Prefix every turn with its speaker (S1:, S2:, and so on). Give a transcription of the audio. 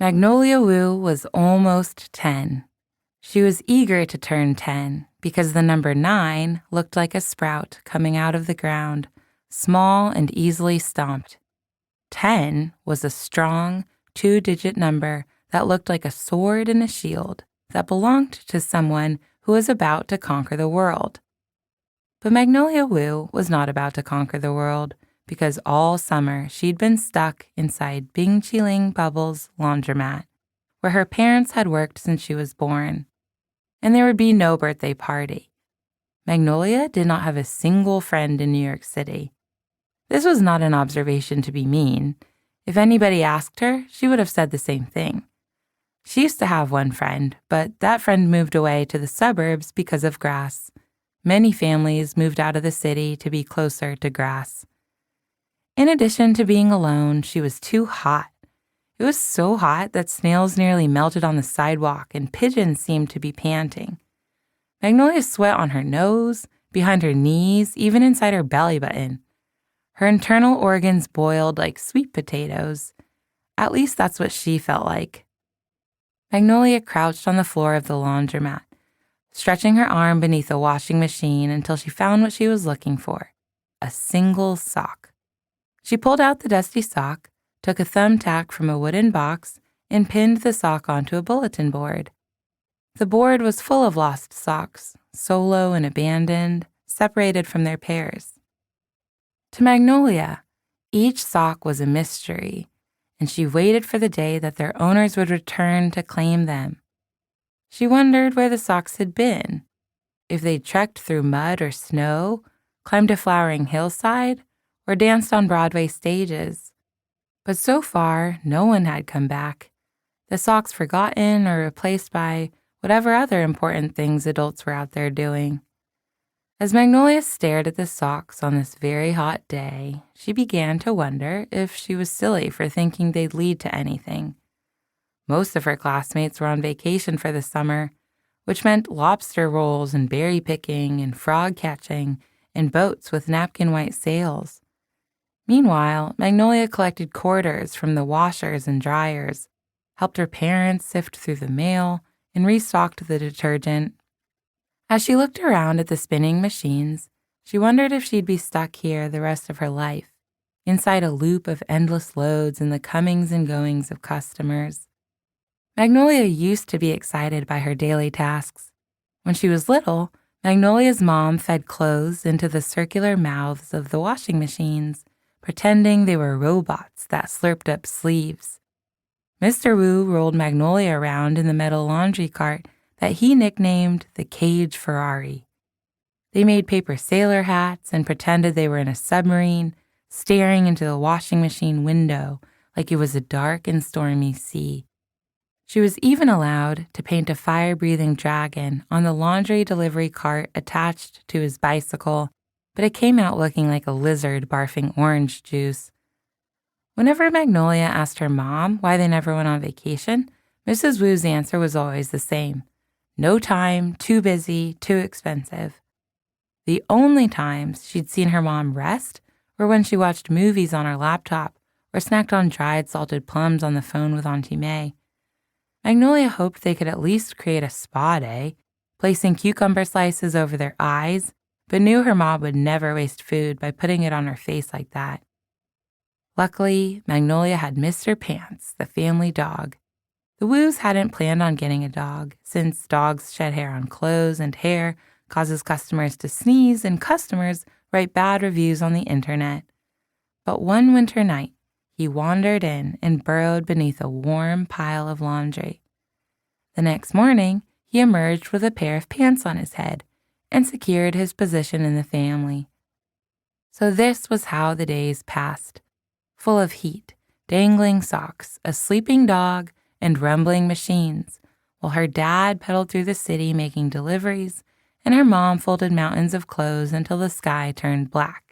S1: Magnolia Wu was almost 10. She was eager to turn 10 because the number 9 looked like a sprout coming out of the ground, small and easily stomped. 10 was a strong, 2-digit number that looked like a sword and a shield that belonged to someone who was about to conquer the world. But Magnolia Wu was not about to conquer the world because all summer she'd been stuck inside Bing Qiling Bubble's laundromat, where her parents had worked since she was born. And there would be no birthday party. Magnolia did not have a single friend in New York City. This was not an observation to be mean. If anybody asked her, she would have said the same thing. She used to have one friend, but that friend moved away to the suburbs because of grass. Many families moved out of the city to be closer to grass. In addition to being alone, she was too hot. It was so hot that snails nearly melted on the sidewalk and pigeons seemed to be panting. Magnolia sweat on her nose, behind her knees, even inside her belly button. Her internal organs boiled like sweet potatoes. At least that's what she felt like. Magnolia crouched on the floor of the laundromat, stretching her arm beneath the washing machine until she found what she was looking for, a single sock. She pulled out the dusty sock, took a thumbtack from a wooden box, and pinned the sock onto a bulletin board. The board was full of lost socks, solo and abandoned, separated from their pairs. To Magnolia, each sock was a mystery, and she waited for the day that their owners would return to claim them. She wondered where the socks had been, if they'd trekked through mud or snow, climbed a flowering hillside, or danced on Broadway stages. But so far, no one had come back, the socks forgotten or replaced by whatever other important things adults were out there doing. As Magnolia stared at the socks on this very hot day, she began to wonder if she was silly for thinking they'd lead to anything. Most of her classmates were on vacation for the summer, which meant lobster rolls and berry picking and frog catching and boats with napkin-white sails. Meanwhile, Magnolia collected quarters from the washers and dryers, helped her parents sift through the mail, and restocked the detergent. As she looked around at the spinning machines, she wondered if she'd be stuck here the rest of her life, inside a loop of endless loads and the comings and goings of customers. Magnolia used to be excited by her daily tasks. When she was little, Magnolia's mom fed clothes into the circular mouths of the washing machines, pretending they were robots that slurped up sleeves. Mr. Wu rolled Magnolia around in the metal laundry cart that he nicknamed the Cage Ferrari. They made paper sailor hats and pretended they were in a submarine, staring into the washing machine window like it was a dark and stormy sea. She was even allowed to paint a fire-breathing dragon on the laundry delivery cart attached to his bicycle, but it came out looking like a lizard barfing orange juice. Whenever Magnolia asked her mom why they never went on vacation, Mrs. Wu's answer was always the same. No time, too busy, too expensive. The only times she'd seen her mom rest were when she watched movies on her laptop or snacked on dried salted plums on the phone with Auntie May. Magnolia hoped they could at least create a spa day, placing cucumber slices over their eyes, but knew her mom would never waste food by putting it on her face like that. Luckily, Magnolia had Mr. Pants, the family dog. The Wus hadn't planned on getting a dog, since dogs shed hair on clothes and hair causes customers to sneeze and customers write bad reviews on the internet. But one winter night, he wandered in and burrowed beneath a warm pile of laundry. The next morning, he emerged with a pair of pants on his head and secured his position in the family. So this was how the days passed, full of heat, dangling socks, a sleeping dog, and rumbling machines, while her dad pedaled through the city making deliveries, and her mom folded mountains of clothes until the sky turned black.